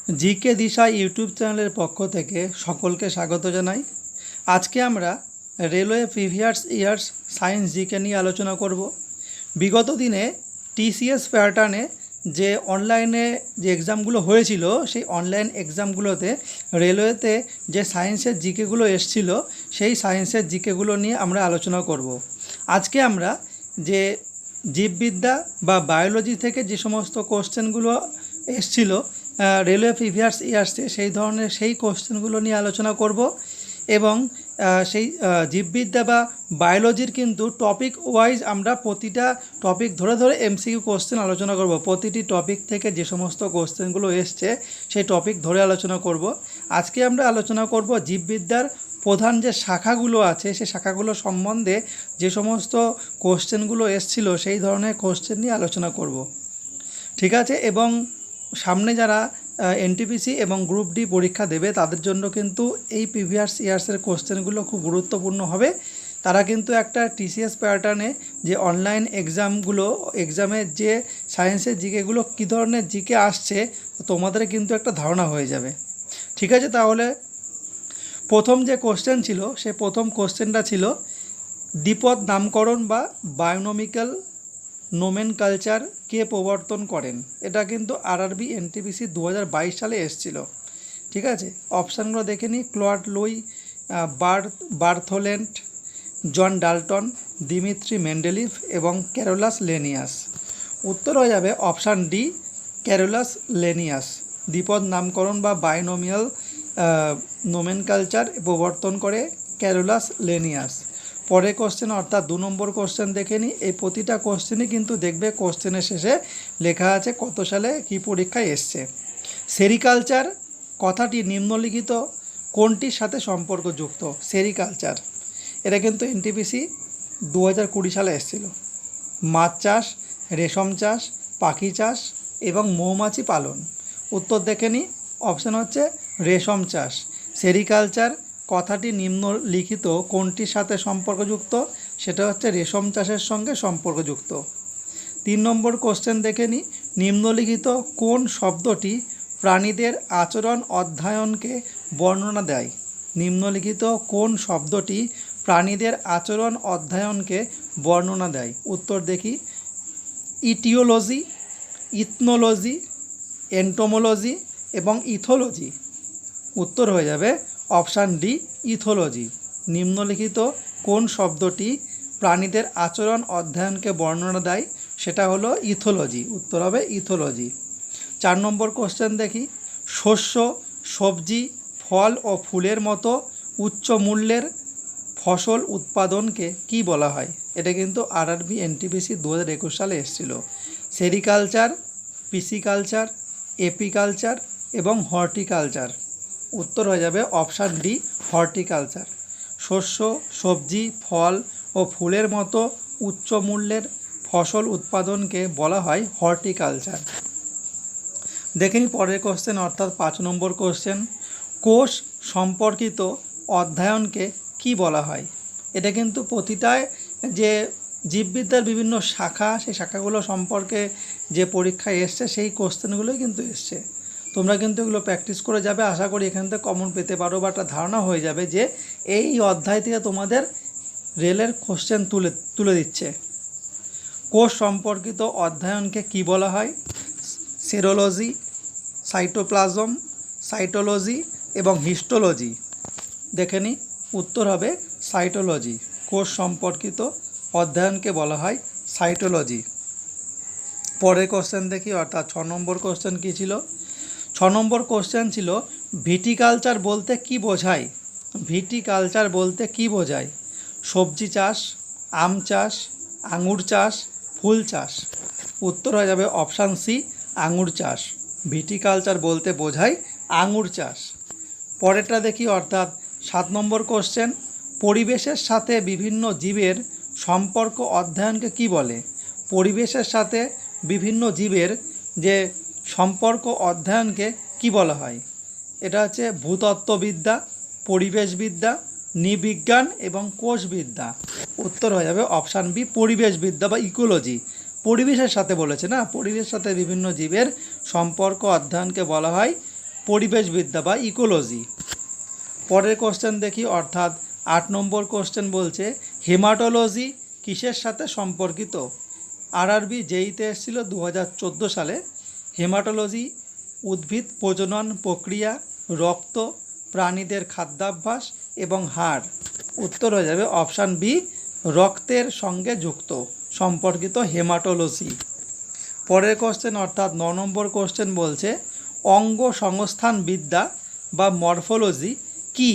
GK দিশা YouTube চ্যানেলের পক্ষ থেকে সকলকে স্বাগত জানাই। আজকে আমরা railway previous years science GK নিয়ে আলোচনা করব। বিগত দিনে টিসিএস প্যাটার্নে যে অনলাইনে যে এক্সামগুলো হয়েছিল, সেই অনলাইন এক্সামগুলোতে রেলওয়েতে যে সায়েন্সের জিকেগুলো এসছিল, সেই সায়েন্সের জিকেগুলো নিয়ে আমরা আলোচনা করব। আজকে আমরা যে জীববিদ্যা বা বায়োলজি থেকে যে সমস্ত কোশ্চেনগুলো এসছিল রেলওয়ে প্রিভিয়াস ইয়ার্সে, সেই কোশ্চেনগুলো নিয়ে আলোচনা করব। এবং সেই জীববিদ্যা বা বায়োলজির কিন্তু টপিক ওয়াইজ আমরা প্রতিটা টপিক ধরে ধরে এমসিকিউ কোশ্চেন আলোচনা করব। প্রতিটি টপিক থেকে যে সমস্ত কোশ্চেনগুলো এসছে সেই টপিক ধরে আলোচনা করব। আজকে আমরা আলোচনা করব জীববিদ্যার প্রধান যে শাখাগুলো আছে সেই শাখাগুলো সম্বন্ধে যে সমস্ত কোশ্চেনগুলো এসছিল সেই ধরনের কোশ্চেন নিয়ে আলোচনা করব। ঠিক আছে। এবং সামনে যারা এনটিপিসি এবং গ্রুপ ডি পরীক্ষা দেবে তাদের জন্য কিন্তু এই প্রিভিয়াস ইয়ার্সের কোশ্চেনগুলো খুব গুরুত্বপূর্ণ হবে। তারা কিন্তু একটা টিসিএস প্যাটার্নে যে অনলাইন এক্সামের যে সায়েন্সের জিকেগুলো কী ধরনের জিকে আসছে তোমাদের কিন্তু একটা ধারণা হয়ে যাবে। ঠিক আছে, তাহলে প্রথম যে কোশ্চেন ছিল সে প্রথম কোশ্চেনটা ছিল দ্বিপদ নামকরণ বা বায়োনমিক্যাল নোমেনকালচার কে প্রবর্তন করেন। এটা কিন্তু আরআরবি এনটিপিসি 2022 সালে এসেছিল। ঠিক আছে, অপশানগুলো দেখে নিই। Claude Louis Berthollet, John Dalton, Dmitri Mendeleev এবং ক্যারোলাস লেনিয়াস। উত্তর হয়ে যাবে অপশান ডি, ক্যারোলাস লেনিয়াস। দ্বিপদ নামকরণ বা বাইনোমিয়াল নোমেনকালচার প্রবর্তন করে ক্যারোলাস লেনিয়াস। পরের কোশ্চেন অর্থাৎ 2 নম্বর কোশ্চেন দেখে নিই। এই প্রতিটা কোশ্চেনই কিন্তু দেখবে কোশ্চেনের শেষে লেখা আছে কত সালে কী পরীক্ষায় এসছে। সেরিকালচার কথাটি নিম্নলিখিত কোনটির সাথে সম্পর্কযুক্ত? সেরিকালচার এটা কিন্তু এনটিপিসি 2020 সালে এসেছিল। মাছ চাষ, রেশম চাষ, পাখি চাষ এবং মৌমাছি পালন। উত্তর দেখে নিই। অপশান হচ্ছে রেশম চাষ। সেরিকালচার কথাটি নিম্নলিখিত কোনটির সাথে সম্পর্কযুক্ত? সেটা হচ্ছে রেশম চাষের সঙ্গে সম্পর্কযুক্ত। 3 নম্বর কোশ্চেন দেখে নিই। নিম্নলিখিত কোন শব্দটি প্রাণীদের আচরণ অধ্যয়নকে বর্ণনা দেয়? নিম্নলিখিত কোন শব্দটি প্রাণীদের আচরণ অধ্যয়নকে বর্ণনা দেয়? উত্তর দেখি। ইটিওলজি, ইথনোলজি, এন্টোমোলজি এবং ইথোলজি। উত্তর হয়ে যাবে অপশান ডি, ইথোলজি। নিম্নলিখিত কোন শব্দটি প্রাণীদের আচরণ অধ্যয়নকে বর্ণনা দেয়? সেটা হলো ইথোলজি। উত্তর হবে ইথোলজি। 4 নম্বর কোশ্চেন দেখি। শস্য, সবজি, ফল ও ফুলের মতো উচ্চ মূল্যের ফসল উৎপাদনকে কি বলা হয়? এটা কিন্তু আরআরবি এনটিপিসি 2021 সালে এসেছিল। সেরিকালচার, পিসিকালচার, এপিকালচার এবং হর্টিকালচার। উত্তর হয়ে যাবে অপশান ডি, হর্টিকালচার। শস্য, সবজি, ফল ও ফুলের মতো উচ্চ মূল্যের ফসল উৎপাদনকে বলা হয় হর্টিকালচার। দেখে নিই পরের কোশ্চেন অর্থাৎ 5 নম্বর কোশ্চেন। কোষ সম্পর্কিত অধ্যয়নকে কি বলা হয়? এটা কিন্তু প্রতিটায় যে জীববিদ্যার বিভিন্ন শাখা, সেই শাখাগুলো সম্পর্কে যে পরীক্ষায় এসছে সেই কোশ্চেনগুলোই কিন্তু এসছে। তোমরা কিন্তু এগুলো প্র্যাকটিস করে যাবে। আশা করি এখান থেকে কমন পেতে পারো বা একটা ধারণা হয়ে যাবে যে এই অধ্যায় থেকে তোমাদের রেলের কোশ্চেন তুলে দিচ্ছে। কোষ সম্পর্কিত অধ্যয়নকে কি বলা হয়? সেরোলজি, সাইটোপ্লাজম, সাইটোলজি এবং হিস্টোলজি। দেখে নিই। উত্তর হবে সাইটোলজি। কোষ সম্পর্কিত অধ্যয়নকে বলা হয় সাইটোলজি। পরের কোশ্চেন দেখি অর্থাৎ 6 নম্বর কোশ্চেন কী ছিল? 6 নম্বর কোশ্চেন ছিল ভিটিকালচার বলতে কি বোঝায়? ভিটিকালচার বলতে কি বোঝায়? সবজি চাষ, আম চাষ, আঙুর চাষ, ফুল চাষ। উত্তর হয়ে যাবে অপশান সি, আঙুর চাষ। ভিটিকালচার বলতে বোঝায় আঙুর চাষ। পরেরটা দেখি অর্থাৎ 7 নম্বর কোশ্চেন। পরিবেশের সাথে বিভিন্ন জীবের সম্পর্ক অধ্যয়নকে কি বলে? পরিবেশের সাথে বিভিন্ন জীবের যে সম্পর্ক অধ্যয়নকে কি বলা হয়? এটা হচ্ছে ভূতত্ত্ববিদ্যা, পরিবেশবিদ্যা, নৃবিজ্ঞান এবং কোষবিদ্যা। উত্তর হয়ে যাবে অপশান বি, পরিবেশবিদ্যা বা ইকোলজি। পরিবেশের সাথে বলেছে না, পরিবেশের সাথে বিভিন্ন জীবের সম্পর্ক অধ্যয়নকে বলা হয় পরিবেশবিদ্যা বা ইকোলজি। পরের কোশ্চেন দেখি, অর্থাৎ 8 নম্বর কোশ্চেন বলছে হেমাটোলজি কিসের সাথে সম্পর্কিত? আরআরবি জেইতে এসেছিল 2014 সালে। হেমাটোলজি উদ্ভিদ প্রজনন প্রক্রিয়া, রক্ত, প্রাণীদের খাদ্যাভ্যাস এবং হাড়। উত্তর হয়ে যাবে অপশান বি, রক্তের সঙ্গে যুক্ত সম্পর্কিত হেমাটোলজি। পরের কোশ্চেন অর্থাৎ 9 নম্বর কোশ্চেন বলছে অঙ্গ সংস্থান বিদ্যা বা মরফোলজি কি?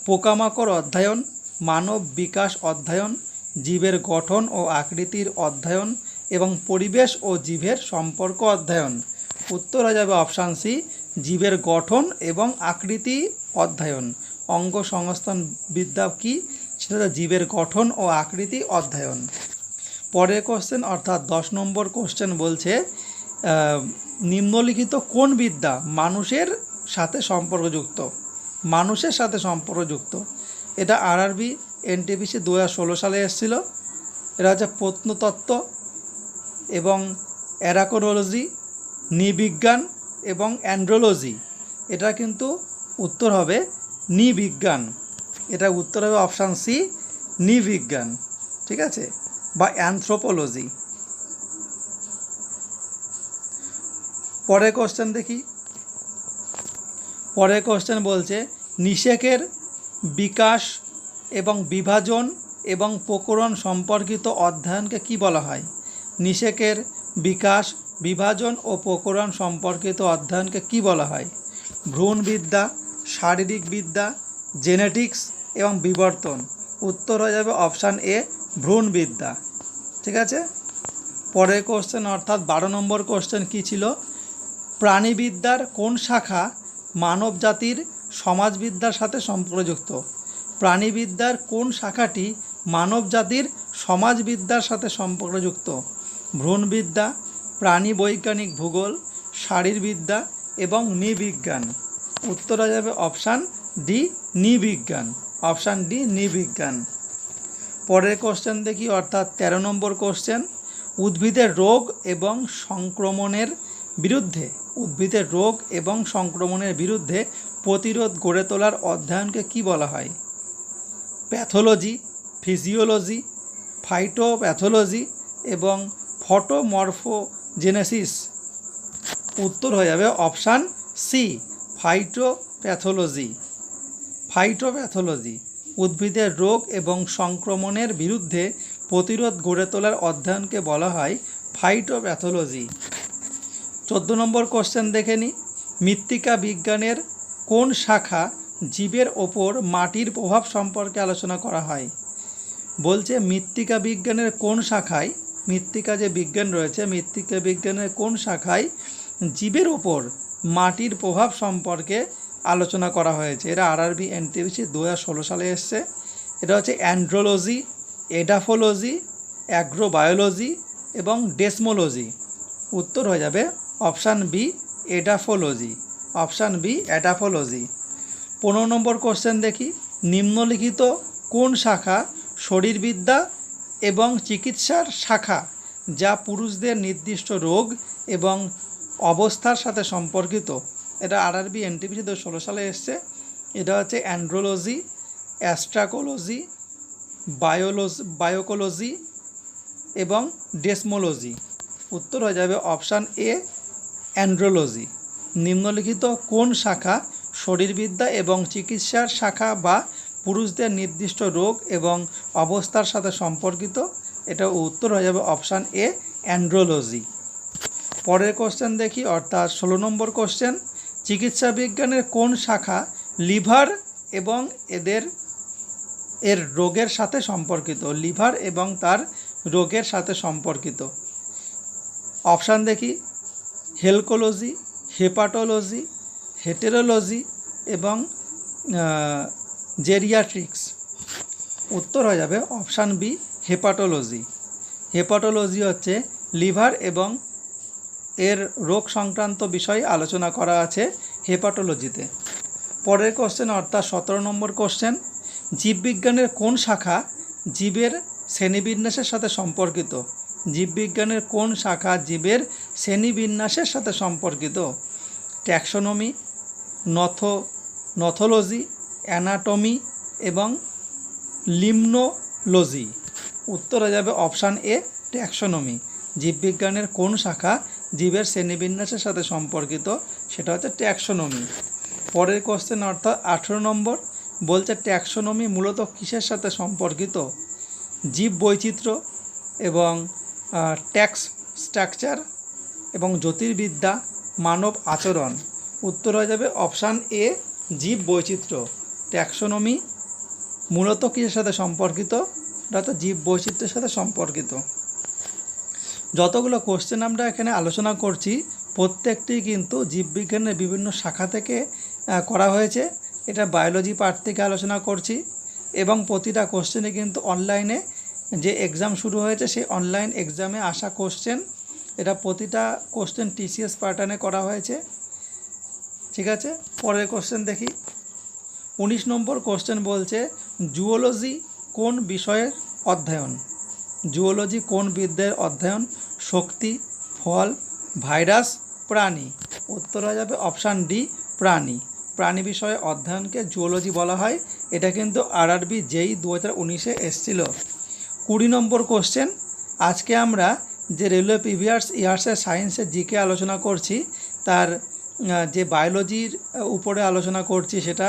পোকামাকড় অধ্যয়ন, মানব বিকাশ অধ্যয়ন, জীবের গঠন ও আকৃতির অধ্যয়ন এবং পরিবেশ ও জীবের সম্পর্ক অধ্যয়ন। উত্তর হয়ে যাবে অপশান সি, জীবের গঠন এবং আকৃতি অধ্যয়ন। অঙ্গ সংস্থান বিদ্যা কি? সেটা জীবের গঠন ও আকৃতি অধ্যয়ন। পরের কোশ্চেন অর্থাৎ 10 নম্বর কোশ্চেন বলছে নিম্নলিখিত কোন বিদ্যা মানুষের সাথে সম্পর্কযুক্ত? মানুষের সাথে সম্পর্কযুক্ত, এটা আরআরবি এনটিপিসি 2016 সালে এসেছিল। এটা হচ্ছে প্রত্নতত্ত্ব এবং অ্যারাকোনোলজি, নৃবিজ্ঞান এবং অ্যান্ড্রোলজি। এটা কিন্তু উত্তর হবে নৃবিজ্ঞান। এটা উত্তর হবে অপশান সি, নৃবিজ্ঞান, ঠিক আছে, বা অ্যানথ্রোপোলজি। পরের কোশ্চেন দেখি। পরের কোশ্চেন বলছে নিষেকের বিকাশ এবং বিভাজন এবং প্রকরণ সম্পর্কিত অধ্যয়নকে কি বলা হয়? নিষেকের বিকাশ, বিভাজন ও প্রকরণ সম্পর্কিত অধ্যয়নকে কি বলা হয়? ভ্রূণবিদ্যা, শারীরিক বিদ্যা, জেনেটিক্স এবং বিবর্তন। উত্তর হয়ে যাবে অপশান এ, ভ্রূণবিদ্যা, ঠিক আছে। পরের কোশ্চেন অর্থাৎ 12 নম্বর কোশ্চেন কী ছিল? প্রাণীবিদ্যার কোন শাখা মানব জাতির সমাজবিদ্যার সাথে সম্পর্কযুক্ত? প্রাণীবিদ্যার কোন শাখাটি মানব জাতির সমাজবিদ্যার সাথে সম্পর্কযুক্ত? ভ্রূণবিদ্যা, প্রাণী বৈজ্ঞানিক ভূগোল, শারীরবিদ্যা এবং নৃবিজ্ঞান। উত্তর হয়ে যাবে অপশান ডি, নৃবিজ্ঞান। অপশান ডি, নৃবিজ্ঞান। পরের কোশ্চেন দেখি, অর্থাৎ 13 নম্বর কোশ্চেন উদ্ভিদের রোগ এবং সংক্রমণের বিরুদ্ধে প্রতিরোধ গড়ে তোলার অধ্যয়নকে কি বলা হয়? প্যাথোলজি, ফিজিওলজি, ফাইটোপ্যাথোলজি এবং ফটোমরফোজেনেসিস। উত্তর হয়ে যাবে অপশান সি, ফাইটোপ্যাথোলজি। উদ্ভিদের রোগ এবং সংক্রমণের বিরুদ্ধে প্রতিরোধ গড়ে তোলার অধ্যয়নকে বলা হয় ফাইটোপ্যাথোলজি। 14 নম্বর কোশ্চেন দেখে নিই। মৃত্তিকা বিজ্ঞানের কোন শাখা জীবের ওপর মাটির প্রভাব সম্পর্কে আলোচনা করা হয়? বলছে মৃত্তিকা বিজ্ঞানের কোন শাখায়, মৃত্তিকা যে বিজ্ঞান রয়েছে, মৃত্তিকা বিজ্ঞানের কোন শাখায় জীবের ওপর মাটির প্রভাব সম্পর্কে আলোচনা করা হয়েছে? এটা আরআরবি এনটিপিসি 2016 সালে এসছে। এটা হচ্ছে অ্যান্ড্রোলজি, এডাফোলজি, অ্যাগ্রোবায়োলজি এবং ডেসমোলজি। উত্তর হয়ে যাবে option B, edaphology. Option B, edaphology. 15 নম্বর কোশ্চেন দেখি। নিম্নলিখিত কোন শাখা শরীরবিদ্যা এবং চিকিৎসার শাখা যা পুরুষদের নির্দিষ্ট রোগ এবং অবস্থার সাথে সম্পর্কিত? এটা আরআরবি এনটিপিসি 2016 সালে এসছে। এটা হচ্ছে অ্যান্ড্রোলজি, অ্যাস্ট্রাকোলজি, বায়োকোলজি এবং ডেসমোলজি। উত্তর হয়ে যাবে অপশান এ, অ্যান্ড্রোলজি। নিম্নলিখিত কোন শাখা শরীরবিদ্যা এবং চিকিৎসার শাখা বা পুরুষদের নির্দিষ্ট রোগ এবং অবস্থার সাথে সম্পর্কিত? এটা উত্তর হয়ে যাবে অপশান এ, অ্যান্ড্রোলজি। পরের কোশ্চেন দেখি, অর্থাৎ 16 নম্বর কোশ্চেন চিকিৎসা বিজ্ঞানের কোন শাখা লিভার এবং এর রোগের সাথে সম্পর্কিত? লিভার এবং তার রোগের সাথে সম্পর্কিত। অপশান দেখি হেলকোলজি, হেপাটোলজি, হেটেরোলজি এবং জেরিয়াট্রিক্স। উত্তর হয়ে যাবে অপশান বি, হেপাটোলজি। হেপাটোলজি হচ্ছে লিভার এবং এর রোগ সংক্রান্ত বিষয়ে আলোচনা করা আছে হেপাটোলজিতে। পরের কোশ্চেন অর্থাৎ 17 নম্বর কোশ্চেন জীববিজ্ঞানের কোন শাখা জীবের শ্রেণীবিন্যাসের সাথে সম্পর্কিত? জীববিজ্ঞানের কোন শাখা জীবের শ্রেণীবিন্যাসের সাথে সম্পর্কিত? ট্যাক্সোনমি, নথোলজি, অ্যানাটমি এবং লিম্নোলজি। উত্তর হয়ে যাবে অপশান এ ট্যাক্সোনমি। জীববিজ্ঞানের কোন শাখা জীবের শ্রেণীবিন্যাসের সাথে সম্পর্কিত? সেটা হচ্ছে ট্যাক্সোনমি। পরের কোশ্চেন অর্থাৎ 18 নম্বর বলছে ট্যাক্সোনমি মূলত কিসের সাথে সম্পর্কিত? জীব বৈচিত্র্য এবং ট্যাক্স স্ট্রাকচার এবং জ্যোতির্বিদ্যা, মানব আচরণ। উত্তর হয়ে যাবে অপশান এ জীব বৈচিত্র্য। ট্যাক্সোনমি মূলত কিসের সাথে সম্পর্কিত? অর্থাৎ জীব বৈচিত্র্যের সাথে সম্পর্কিত। যতগুলো কোশ্চেন আমরা এখানে আলোচনা করছি প্রত্যেকটি কিন্তু জীববিজ্ঞানের বিভিন্ন শাখা থেকে করা হয়েছে। এটা বায়োলজি পার্ট থেকে আলোচনা করছি এবং প্রতিটা কোশ্চেনে কিন্তু অনলাইনে যে এক্সাম শুরু হয়েছে সেই অনলাইন এক্সামে আসা কোশ্চেন। এটা প্রতিটা কোশ্চেন টিসিএস প্যাটার্নে করা হয়েছে। ঠিক আছে, পরের কোশ্চেন দেখি। 19 নম্বর কোশ্চেন বলছে জুওলজি কোন বিষয়ের অধ্যয়ন? জুওলজি কোন বিদ্যার অধ্যয়ন? শক্তি, ফল, ভাইরাস, প্রাণী। উত্তর হয়ে যাবে অপশান ডি প্রাণী। প্রাণী বিষয়ে অধ্যয়নকে জুওলজি বলা হয়। এটা কিন্তু আরআরবি জেই 2019-এ এসেছিল। 20 নম্বর কোশ্চেন, আজকে আমরা যে রেলওয়ে প্রিভিয়াস ইয়ার্সের সায়েন্সের জিকে আলোচনা করছি তার যে বায়োলজির উপরে আলোচনা করছি সেটা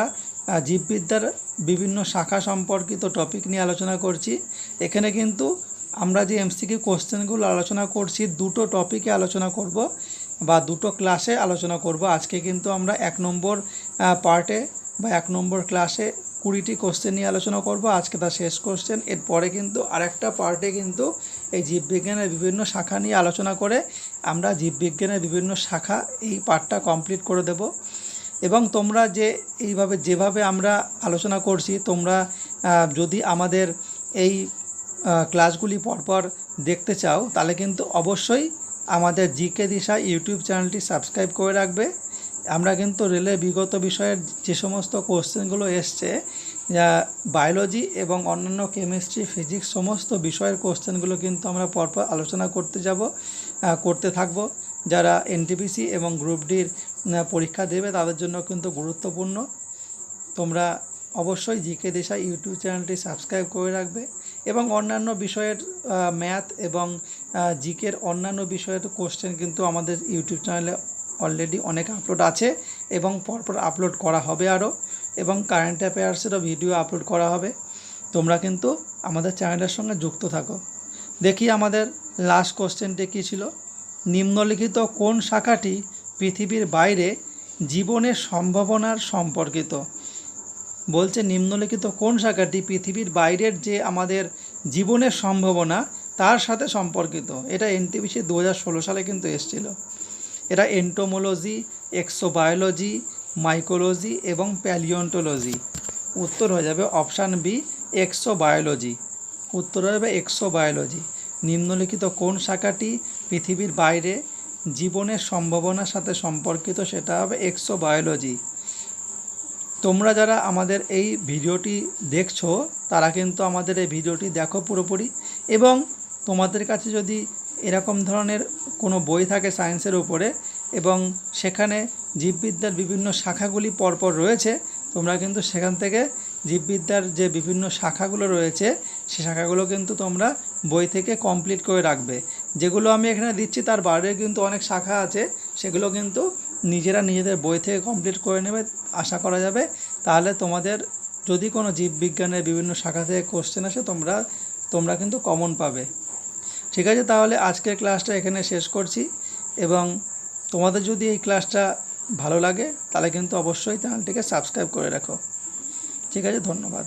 জীববিদ্যার বিভিন্ন শাখা সম্পর্কিত টপিক নিয়ে আলোচনা করছি। এখানে কিন্তু আমরা যে এমসিকিউ কোশ্চেনগুলো আলোচনা করছি দুটো টপিকে আলোচনা করব বা দুটো ক্লাসে আলোচনা করব। আজকে কিন্তু আমরা 1 নম্বর পার্টে বা 1 নম্বর ক্লাসে 20টি কোশ্চেন নিয়ে আলোচনা করব। আজকে তার শেষ কোশ্চেন। এরপরে কিন্তু আরেকটা পার্টে কিন্তু এই জীববিজ্ঞানের বিভিন্ন শাখা নিয়ে আলোচনা করে আমরা জীববিজ্ঞানের বিভিন্ন শাখা এই পার্টটা কমপ্লিট করে দেব। এবং তোমরা যেভাবে আমরা আলোচনা করছি তোমরা যদি আমাদের এই ক্লাসগুলি পরপর দেখতে চাও তাহলে কিন্তু অবশ্যই আমাদের জিকে দিশা ইউটিউব চ্যানেলটি সাবস্ক্রাইব করে রাখবে। আমরা কিন্তু রেলের বিগত বিষয়ের যে সমস্ত কোশ্চেনগুলো এসছে বায়োলজি এবং অন্যান্য কেমিস্ট্রি, ফিজিক্স সমস্ত বিষয়ের কোশ্চেনগুলো কিন্তু আমরা পরপর আলোচনা করতে থাকব। যারা এনটিপিসি এবং গ্রুপ ডির পরীক্ষা দেবে তাদের জন্য কিন্তু গুরুত্বপূর্ণ। তোমরা অবশ্যই জিকে দিশা ইউটিউব চ্যানেলটি সাবস্ক্রাইব করে রাখবে এবং অন্যান্য বিষয়ের ম্যাথ এবং জিকের অন্যান্য বিষয়ের কোশ্চেন কিন্তু আমাদের ইউটিউব চ্যানেলে অলরেডি অনেক আপলোড আছে এবং পরপর আপলোড করা হবে আরও, এবং কারেন্ট অ্যাফেয়ার্সেরও ভিডিও আপলোড করা হবে। তোমরা কিন্তু আমাদের চ্যানেলের সঙ্গে যুক্ত থাকো। দেখি আমাদের লাস্ট কোশ্চেনটি কী ছিল। নিম্নলিখিত কোন শাখাটি পৃথিবীর বাইরে জীবনের সম্ভাবনার সম্পর্কিত? বলছে নিম্নলিখিত কোন শাখাটি পৃথিবীর বাইরের যে আমাদের জীবনের সম্ভাবনা তার সাথে সম্পর্কিত? এটা এনটিপিসি 2016 সালে কিন্তু এসেছিল। এটা এন্টোমোলজি, এক্সোবায়োলজি, মাইকোলজি এবং প্যালিওন্টোলজি। উত্তর হয়ে যাবে অপশান বি এক্সোবায়োলজি। উত্তর হয়ে যাবে এক্সোবায়োলজি। নিম্নলিখিত কোন শাখাটি পৃথিবীর বাইরে জীবনের সম্ভাবনার সাথে সম্পর্কিত? সেটা হবে এক্সোবায়োলজি। তোমরা যারা আমাদের এই ভিডিওটি দেখছো তারা কিন্তু আমাদের এই ভিডিওটি দেখো পুরোপুরি, এবং তোমাদের কাছে যদি এরকম ধরনের কোনো বই থাকে সায়েন্সের উপরে এবং সেখানে জীববিদ্যার বিভিন্ন শাখাগুলি পরপর রয়েছে, তোমরা কিন্তু সেখান থেকে জীববিদ্যার যে বিভিন্ন শাখাগুলো রয়েছে সে শাখাগুলো কিন্তু তোমরা বই থেকে কমপ্লিট করে রাখবে। যেগুলো আমি এখানে দিচ্ছি তার বাইরে কিন্তু অনেক শাখা আছে, সেগুলো কিন্তু নিজেদের বই থেকে কমপ্লিট করে নেবে, আশা করা যাবে। তাহলে তোমাদের যদি কোনো জীববিজ্ঞানের বিভিন্ন শাখা থেকে কোশ্চেন আসে তোমরা কিন্তু কমন পাবে। ঠিক আছে, তাহলে আজকের ক্লাসটা এখানে শেষ করছি, এবং তোমাদের যদি এই ক্লাসটা ভালো লাগে তাহলে কিন্তু অবশ্যই চ্যানেলটিকে সাবস্ক্রাইব করে রাখো। ঠিক আছে, ধন্যবাদ।